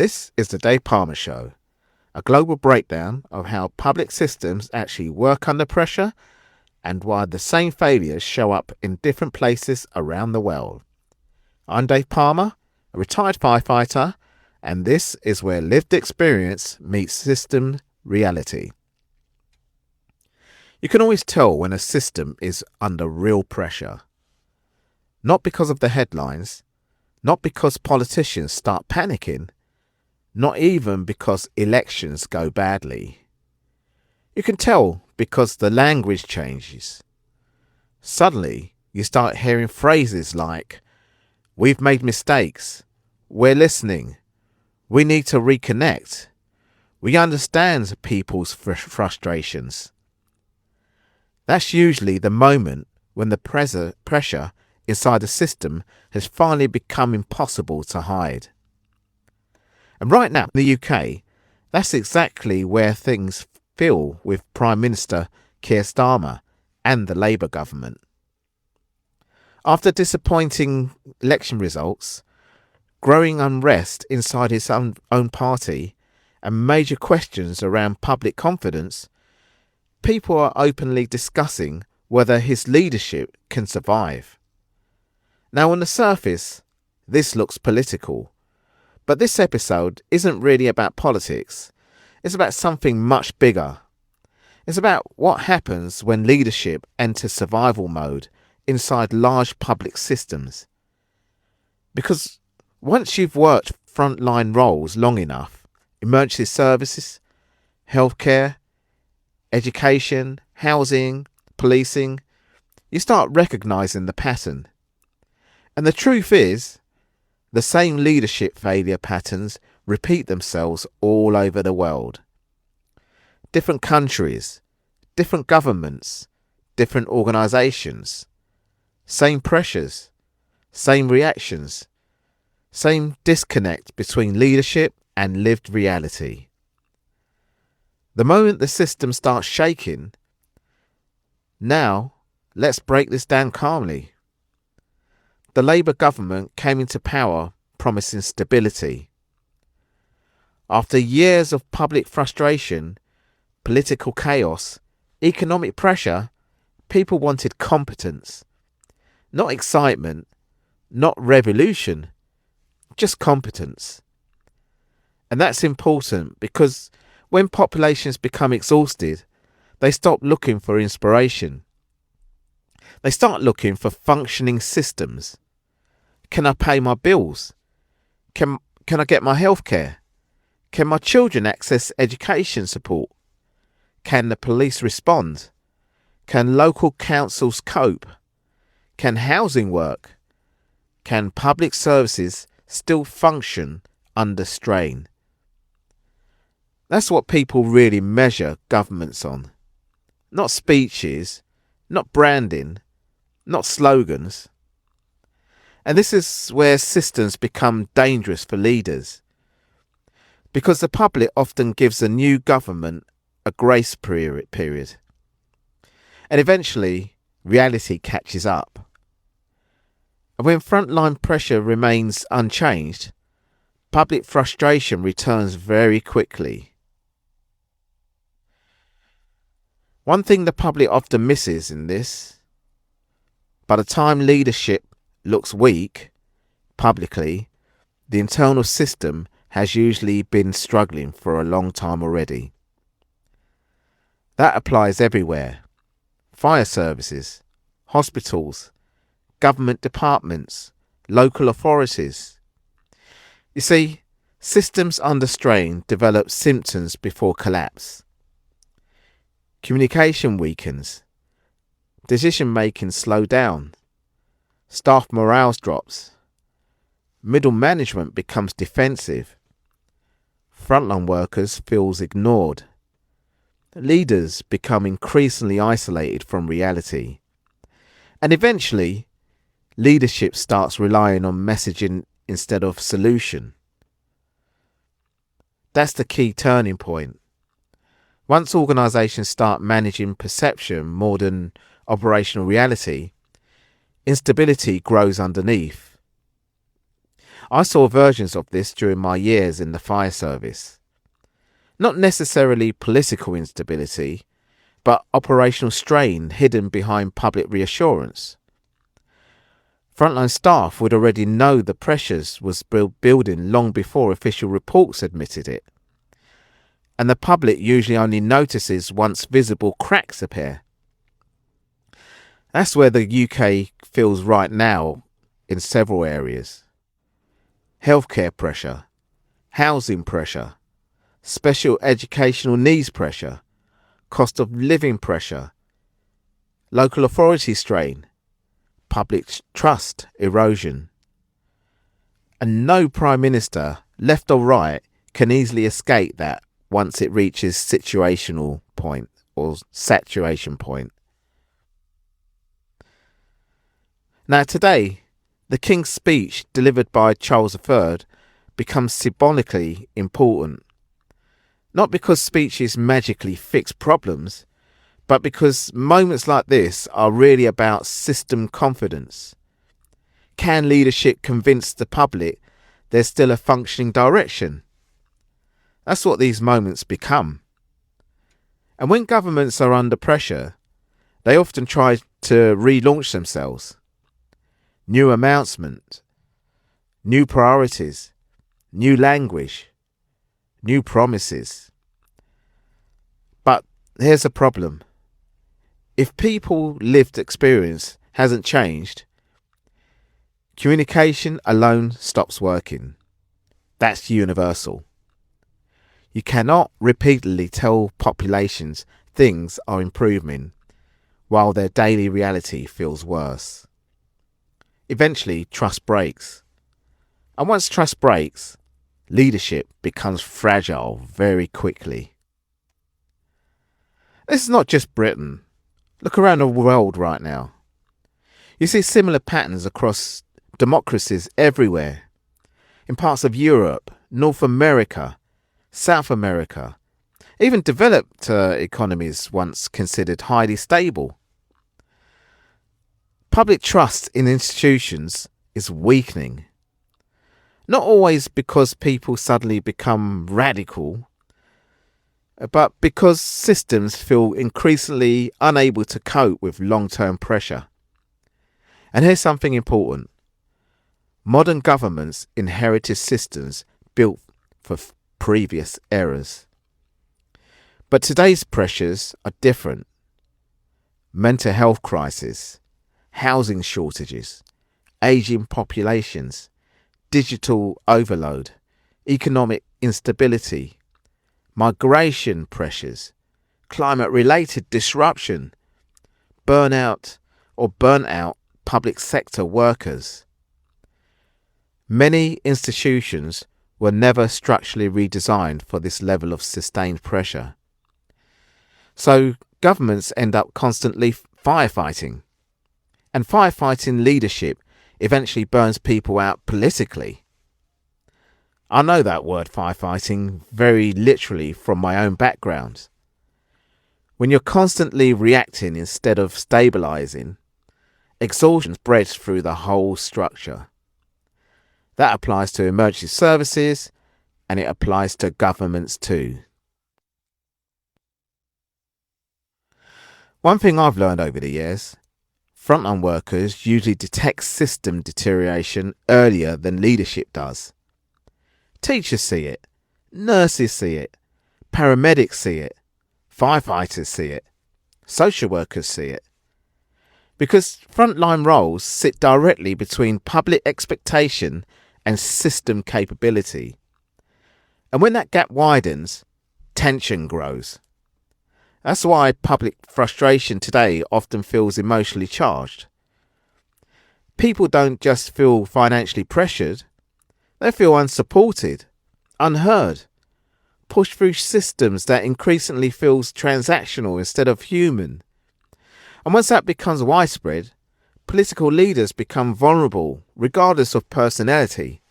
This is the Dave Pamah Show, a global breakdown of how public systems actually work under pressure and why the same failures show up in different places around the world. I'm Dave Pamah, a retired firefighter, and this is where lived experience meets system reality. You can always tell when a system is under real pressure. Not because of the headlines, not because politicians start panicking, not even because elections go badly. You can tell because the language changes. Suddenly, you start hearing phrases like, "We've made mistakes," "We're listening," "We need to reconnect," "We understand people's frustrations." That's usually the moment when the pressure inside the system has finally become impossible to hide. And right now in the UK, that's exactly where things feel with Prime Minister Keir Starmer and the Labour government. After disappointing election results, growing unrest inside his own party, and major questions around public confidence, people are openly discussing whether his leadership can survive. Now, on the surface, this looks political, but this episode isn't really about politics. It's about something much bigger. It's about what happens when leadership enters survival mode inside large public systems. Because once you've worked frontline roles long enough, emergency services, healthcare, education, housing, policing, you start recognising the pattern. And the truth is, the same leadership failure patterns repeat themselves all over the world. Different countries, different governments, different organisations, same pressures, same reactions, same disconnect between leadership and lived reality. The moment the system starts shaking, now let's break this down calmly. The Labour government came into power promising stability. After years of public frustration, political chaos, economic pressure, people wanted competence. Not excitement, not revolution, just competence. And that's important because when populations become exhausted, they stop looking for inspiration. They start looking for functioning systems. Can I pay my bills? Can I get my health care? Can my children access education support? Can the police respond? Can local councils cope? Can housing work? Can public services still function under strain? That's what people really measure governments on. Not speeches, not branding, not slogans. And this is where systems become dangerous for leaders, because the public often gives a new government a grace period. And eventually, reality catches up. And when frontline pressure remains unchanged, public frustration returns very quickly. One thing the public often misses in this, by the time leadership looks weak publicly, the internal system has usually been struggling for a long time already. That applies everywhere. Fire services, hospitals, government departments, local authorities. You see, systems under strain develop symptoms before collapse. Communication weakens. Decision-making slows down. Staff morale drops. Middle management becomes defensive. Frontline workers feel ignored. Leaders become increasingly isolated from reality. And eventually, leadership starts relying on messaging instead of solution. That's the key turning point. Once organisations start managing perception more than operational reality, instability grows underneath. I saw versions of this during my years in the fire service. Not necessarily political instability, but operational strain hidden behind public reassurance. Frontline staff would already know the pressures was building long before official reports admitted it. And the public usually only notices once visible cracks appear. That's where the UK feels right now in several areas. Healthcare pressure, housing pressure, special educational needs pressure, cost of living pressure, local authority strain, public trust erosion. And no Prime Minister, left or right, can easily escape that once it reaches situational point or saturation point. Now today, the King's speech delivered by Charles III becomes symbolically important. Not because speeches magically fix problems, but because moments like this are really about system confidence. Can leadership convince the public there's still a functioning direction? That's what these moments become. And when governments are under pressure, they often try to relaunch themselves. New announcements, new priorities, new language, new promises. But here's a problem. If people's lived experience hasn't changed, communication alone stops working. That's universal. You cannot repeatedly tell populations things are improving while their daily reality feels worse. Eventually, trust breaks. And once trust breaks, leadership becomes fragile very quickly. This is not just Britain. Look around the world right now. You see similar patterns across democracies everywhere. In parts of Europe, North America, South America, even developed economies once considered highly stable. Public trust in institutions is weakening. Not always because people suddenly become radical, but because systems feel increasingly unable to cope with long-term pressure. And here's something important. Modern governments inherited systems built for previous errors. But today's pressures are different. Mental health crisis, housing shortages, aging populations, digital overload, economic instability, migration pressures, climate-related disruption, burnt out public sector workers. Many institutions were never structurally redesigned for this level of sustained pressure. So governments end up constantly firefighting. And firefighting leadership eventually burns people out politically. I know that word firefighting very literally from my own background. When you're constantly reacting instead of stabilising, exhaustion spreads through the whole structure. That applies to emergency services and it applies to governments too. One thing I've learned over the years, frontline workers usually detect system deterioration earlier than leadership does. Teachers see it, nurses see it, paramedics see it, firefighters see it, social workers see it. Because frontline roles sit directly between public expectation and system capability. And when that gap widens, tension grows. That's why public frustration today often feels emotionally charged. People don't just feel financially pressured, they feel unsupported, unheard, pushed through systems that increasingly feels transactional instead of human. And once that becomes widespread, political leaders become vulnerable regardless of personality.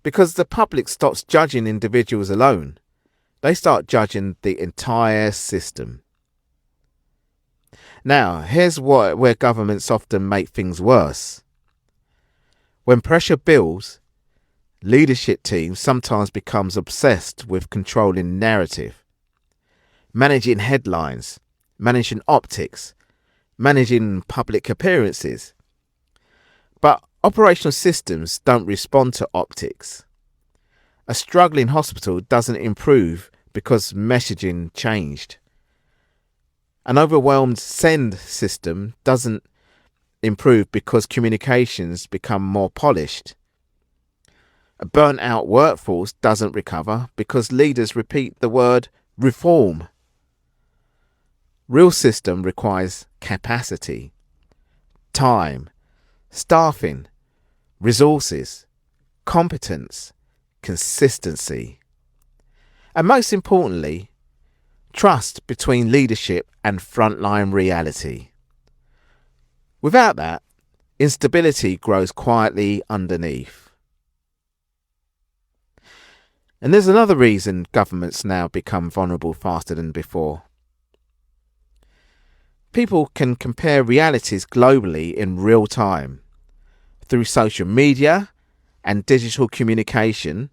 Because the public stops judging individuals alone. They start judging the entire system. Now, here's where governments often make things worse. When pressure builds, leadership teams sometimes becomes obsessed with controlling narrative, managing headlines, managing optics, managing public appearances. But operational systems don't respond to optics. A struggling hospital doesn't improve because messaging changed. An overwhelmed send system doesn't improve because communications become more polished. A burnt out workforce doesn't recover because leaders repeat the word reform. Real system requires capacity, time, staffing, resources, competence, consistency, and most importantly, trust between leadership and frontline reality. Without that, instability grows quietly underneath. And there's another reason governments now become vulnerable faster than before. People can compare realities globally in real time. Through social media and digital communication,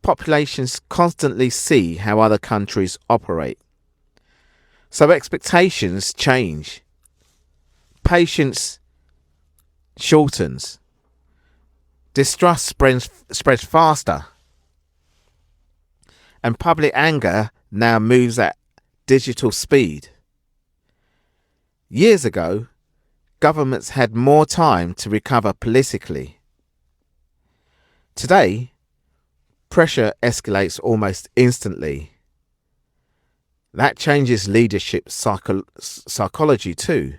populations constantly see how other countries operate. So expectations change. Patience shortens. Distrust spreads faster. And public anger now moves at digital speed. Years ago, governments had more time to recover politically. Today, pressure escalates almost instantly. That changes leadership psychology too.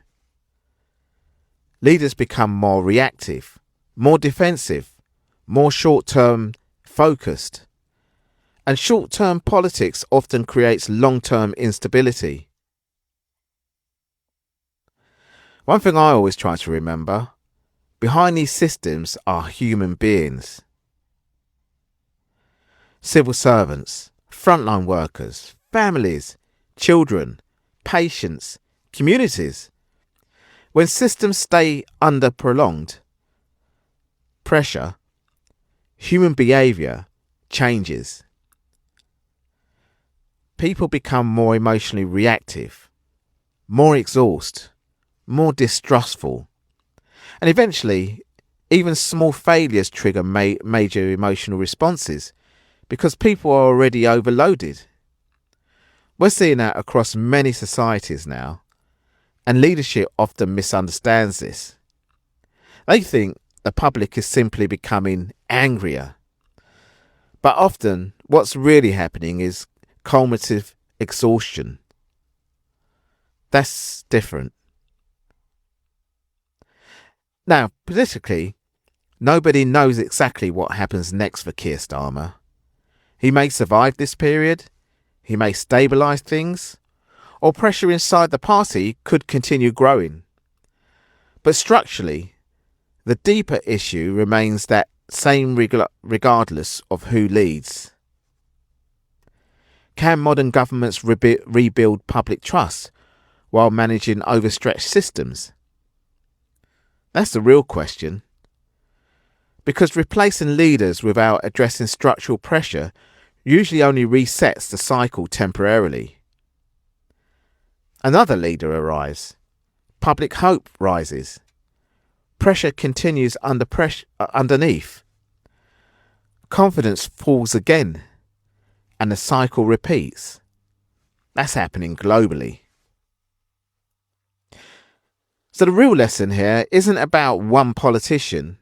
Leaders become more reactive, more defensive, more short-term focused. And short-term politics often creates long-term instability. One thing I always try to remember, behind these systems are human beings. Civil servants, frontline workers, families, children, patients, communities. When systems stay under prolonged pressure, human behaviour changes. People become more emotionally reactive, more exhausted, more distrustful, and eventually even small failures trigger major emotional responses because people are already overloaded. We're seeing that across many societies now, and leadership often misunderstands this. They think the public is simply becoming angrier, but often what's really happening is cognitive exhaustion. That's different. Now, politically, nobody knows exactly what happens next for Keir Starmer. He may survive this period, he may stabilise things, or pressure inside the party could continue growing. But structurally, the deeper issue remains that same regardless of who leads. Can modern governments rebuild public trust while managing overstretched systems? That's the real question. Because replacing leaders without addressing structural pressure usually only resets the cycle temporarily. Another leader arrives. Public hope rises. Pressure continues underneath. Confidence falls again. And the cycle repeats. That's happening globally. So the real lesson here isn't about one politician.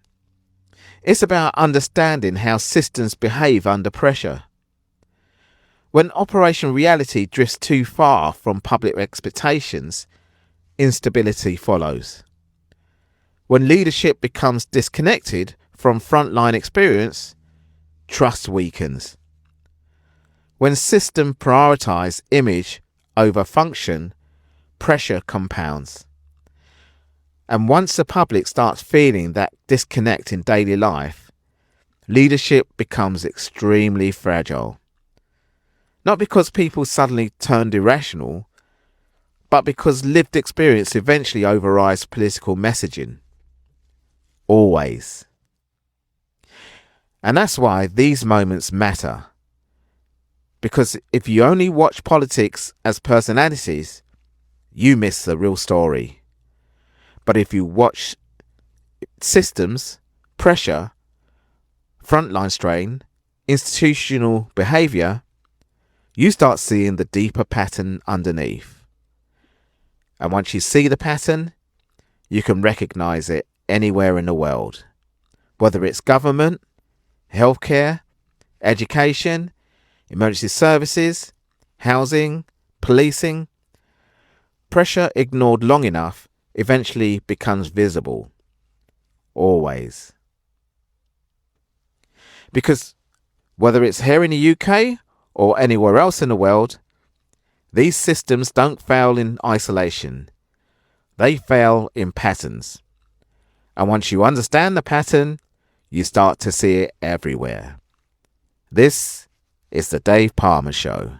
It's about understanding how systems behave under pressure. When operational reality drifts too far from public expectations, instability follows. When leadership becomes disconnected from frontline experience, trust weakens. When systems prioritise image over function, pressure compounds. And once the public starts feeling that disconnect in daily life, leadership becomes extremely fragile. Not because people suddenly turned irrational, but because lived experience eventually overrides political messaging. Always. And that's why these moments matter. Because if you only watch politics as personalities, you miss the real story. But if you watch systems, pressure, frontline strain, institutional behaviour, you start seeing the deeper pattern underneath. And once you see the pattern, you can recognise it anywhere in the world. Whether it's government, healthcare, education, emergency services, housing, policing. Pressure ignored long enough eventually becomes visible. Always. Because whether it's here in the UK or anywhere else in the world, these systems don't fail in isolation. They fail in patterns. And once you understand the pattern, you start to see it everywhere. This is the Dave Pamah Show.